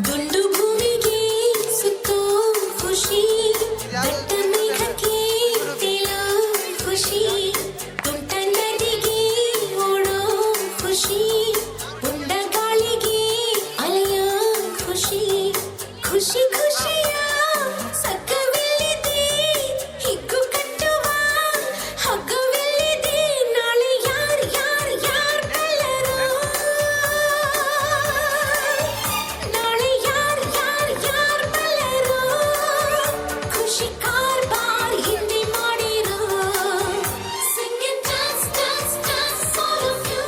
ದುಂಡು ಭೂಮಿಗೆ ಸುತ್ತೋ ಖುಷಿ, ದಟ್ಟ ಮೇಘಕ್ಕೆ ತೇಲೋ ಖುಷಿ, ತುಂಟ ನದಿಗೆ ಓಡೋ ಖುಷಿ, ಉಂಡ ಗಾಳಿಗೆ ಅಲೆಯೋ ಖುಷಿ, ಖುಷಿ ಖುಷಿಯ ಸಕ್ಕವಿಲ್ಲಿದೆ, ಹಿಗ್ಗು ಕಟ್ಟುವ ಹಗ್ಗವಿಲ್ಲಿದೆ, ನಾಳೆ ಯಾರ್ ಯಾರ್ ಯಾರ್ ಬಲ್ಲರು, ನಾಳೆ ಯಾರ್ ಯಾರ್ ಯಾರ್ ಬಲ್ಲರು, ಖುಷಿ ಕಾರ್ಬಾರ್ ಹಿಂದೆ ಮಾಡಿರೋ, sing and dance dance dance all of you,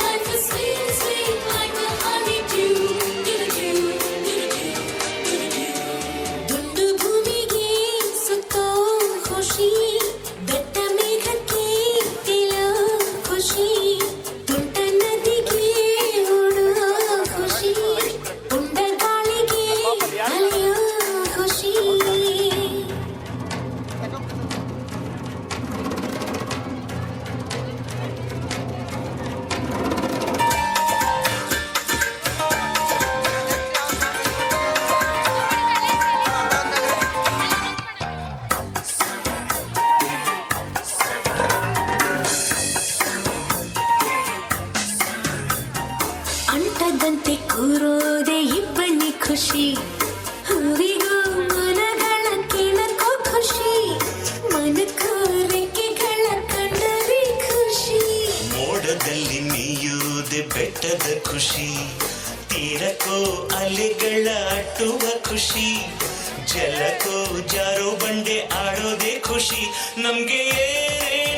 life is sweet sweet like a honeydew, do-do-do, do-do-do, ದುಂಡು ಭೂಮಿಗೆ ಸುತ್ತೋ ಖುಷಿ, ದಟ್ಟ ಮೇಘಕ್ಕೆ ತೇಲೋ ಖುಷಿ, ತುಂಟ ನದಿಗೆ ಓಡೋ ಖುಷಿ, ಉಂಡ ಗಾಳಿಗೆ ಅಲೆಯೋ ಖುಷಿ. ಅಂಟದಂತೆ ಕೂರೋದೆ ಇಬ್ಬನಿ ಖುಷಿ, ಹೂವಿಗೂ ಮನಗಳ ಕೆಳಕೋ ಖುಷಿ, ಮನಕ್ಕೂ ರೆಕ್ಕೆಗಳ ಕಂಡರೆ ಖುಷಿ, ಮೋಡದಲ್ಲಿ ನೀಯುವುದೇ ಬೆಟ್ಟದ ಖುಷಿ, ತೀರಕ್ಕೋ ಅಲೆಗಳ ಅಟ್ಟುವ ಖುಷಿ, ಜಲಕ್ಕೋ ಜಾರೋ ಬಂಡೆ ಆಡೋದೇ ಖುಷಿ, ನಮ್ಗೆ ಏನೇ